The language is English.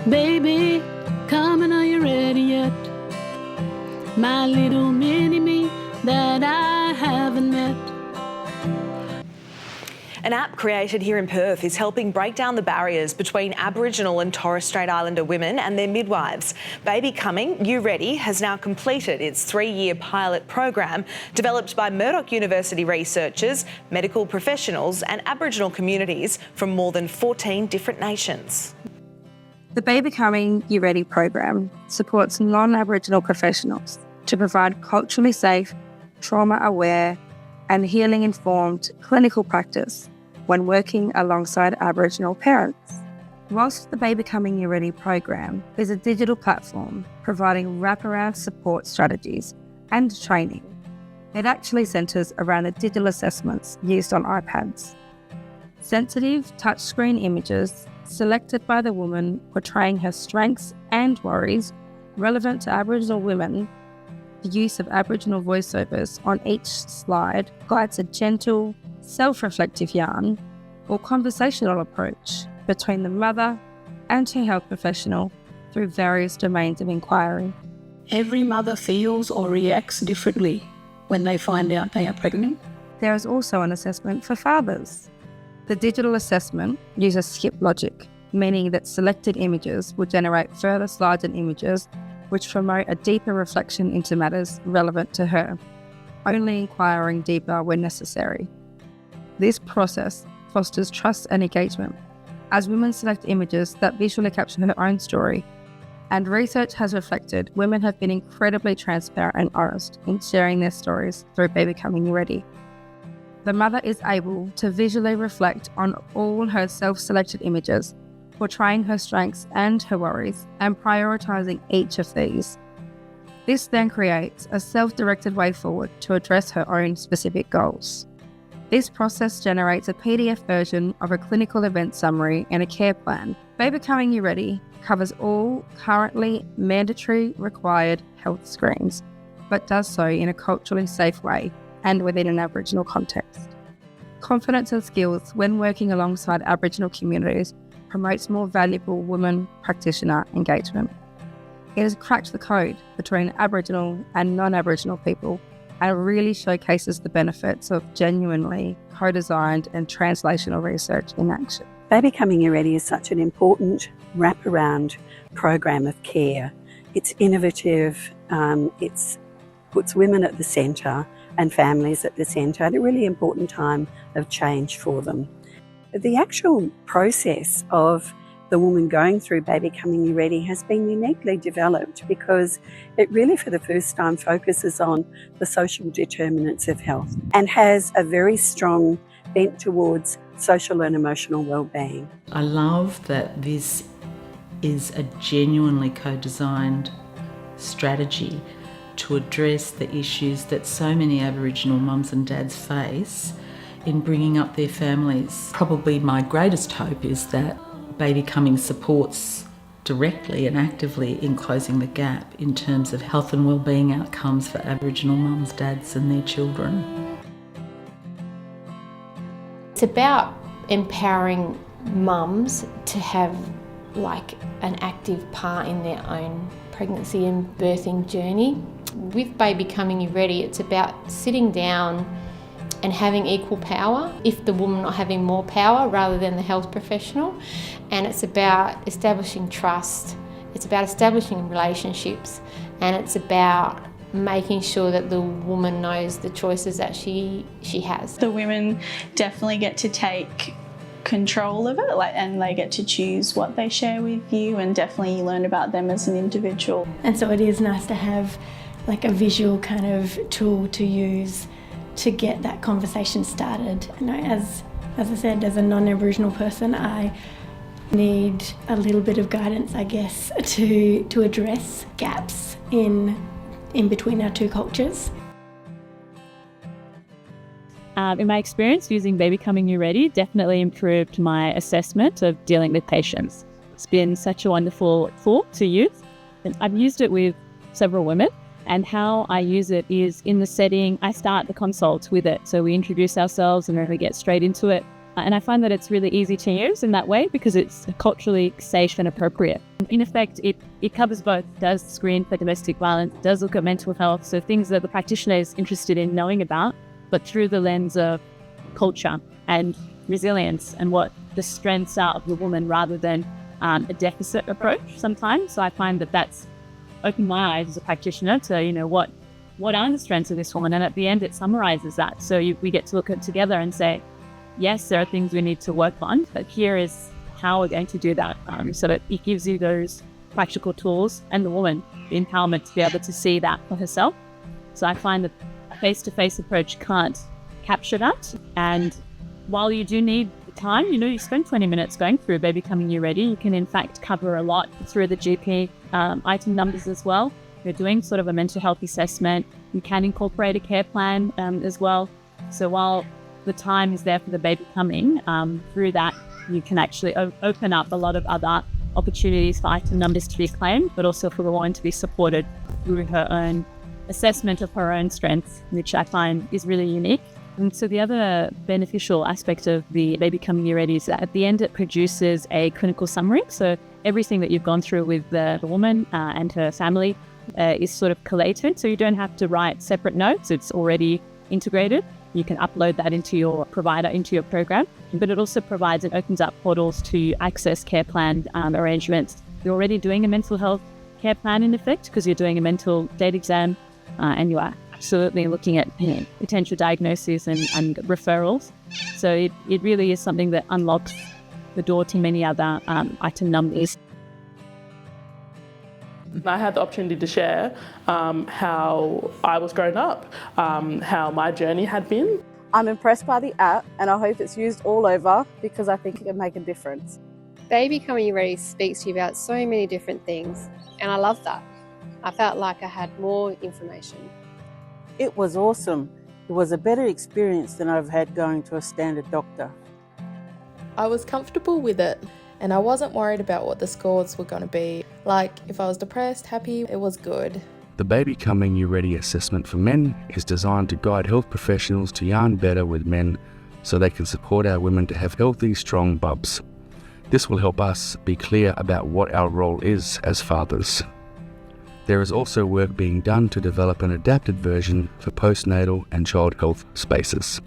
Baby, come and are you ready yet? My little mini-me that I haven't met. An app created here in Perth is helping break down the barriers between Aboriginal and Torres Strait Islander women and their midwives. Baby Coming, You Ready has now completed its 3-year pilot program developed by Murdoch University researchers, medical professionals and Aboriginal communities from more than 14 different nations. The Baby Coming, You Ready program supports non-Aboriginal professionals to provide culturally safe, trauma-aware and healing-informed clinical practice when working alongside Aboriginal parents. Whilst the Baby Coming You Ready program is a digital platform providing wraparound support strategies and training, it actually centres around the digital assessments used on iPads. Sensitive touchscreen images selected by the woman portraying her strengths and worries relevant to Aboriginal women. The use of Aboriginal voiceovers on each slide guides a gentle, self-reflective yarn or conversational approach between the mother and her health professional through various domains of inquiry. Every mother feels or reacts differently when they find out they are pregnant. There is also an assessment for fathers. The digital assessment uses skip logic, meaning that selected images will generate further slides and images which promote a deeper reflection into matters relevant to her, only inquiring deeper when necessary. This process fosters trust and engagement, as women select images that visually capture her own story. And research has reflected women have been incredibly transparent and honest in sharing their stories through Baby Coming You Ready. The mother is able to visually reflect on all her self-selected images, portraying her strengths and her worries and prioritising each of these. This then creates a self-directed way forward to address her own specific goals. This process generates a PDF version of a clinical event summary and a care plan. Baby Coming You Ready covers all currently mandatory required health screens, but does so in a culturally safe way and within an Aboriginal context. Confidence and skills when working alongside Aboriginal communities promotes more valuable women practitioner engagement. It has cracked the code between Aboriginal and non-Aboriginal people and really showcases the benefits of genuinely co-designed and translational research in action. Baby Coming You Ready is such an important wraparound program of care. It's innovative, it puts women at the centre and families at the centre at a really important time of change for them. The actual process of the woman going through Baby Coming You Ready has been uniquely developed because it really for the first time focuses on the social determinants of health and has a very strong bent towards social and emotional well-being. I love that this is a genuinely co-designed strategy to address the issues that so many Aboriginal mums and dads face in bringing up their families. Probably my greatest hope is that Baby Coming supports directly and actively in closing the gap in terms of health and wellbeing outcomes for Aboriginal mums, dads and their children. It's about empowering mums to have like an active part in their own pregnancy and birthing journey. With Baby Coming You Ready, it's about sitting down and having equal power, if the woman not having more power rather than the health professional. And it's about establishing trust, it's about establishing relationships, and it's about making sure that the woman knows the choices that she has. The women definitely get to take control of it, and they get to choose what they share with you, and definitely you learn about them as an individual. And so it is nice to have like a visual kind of tool to use to get that conversation started. You know, as I said, as a non-Aboriginal person, I need a little bit of guidance, I guess, to address gaps in between our two cultures. In my experience using Baby Coming You Ready, definitely improved my assessment of dealing with patients. It's been such a wonderful tool to use. And I've used it with several women, and how I use it is in the setting, I start the consult with it. So we introduce ourselves and then we get straight into it. And I find that it's really easy to use in that way because it's culturally safe and appropriate. In effect, it covers both, does screen for domestic violence, does look at mental health, so things that the practitioner is interested in knowing about, but through the lens of culture and resilience and what the strengths are of the woman rather than a deficit approach sometimes. So I find that that's opened my eyes as a practitioner to, what are the strengths of this woman? And at the end, it summarizes that. So we get to look at it together and say, yes, there are things we need to work on, but here is how we're going to do that. So that it gives you those practical tools and the woman the empowerment to be able to see that for herself. So I find that a face-to-face approach can't capture that. And while you do need the time, you spend 20 minutes going through Baby Coming You Ready, you can in fact cover a lot through the GP item numbers as well. You're doing sort of a mental health assessment. You can incorporate a care plan as well. So while the time is there for the baby coming, through that you can actually open up a lot of other opportunities for item numbers to be claimed, but also for the woman to be supported through her own assessment of her own strengths, which I find is really unique. And so the other beneficial aspect of the Baby Coming You Ready is that at the end it produces a clinical summary. So everything that you've gone through with the woman and her family is sort of collated. So you don't have to write separate notes. It's already integrated. You can upload that into your provider, into your program, but it also provides and opens up portals to access care plan arrangements. You're already doing a mental health care plan in effect because you're doing a mental state exam and you are absolutely looking at potential diagnoses and referrals. So it really is something that unlocks the door to many other item numbers. I had the opportunity to share how I was growing up, how my journey had been. I'm impressed by the app and I hope it's used all over because I think it can make a difference. Baby Coming You Ready speaks to you about so many different things and I love that. I felt like I had more information. It was awesome. It was a better experience than I've had going to a standard doctor. I was comfortable with it and I wasn't worried about what the scores were going to be. Like, if I was depressed, happy, it was good. The Baby Coming You Ready assessment for men is designed to guide health professionals to yarn better with men so they can support our women to have healthy, strong bubs. This will help us be clear about what our role is as fathers. There is also work being done to develop an adapted version for postnatal and child health spaces.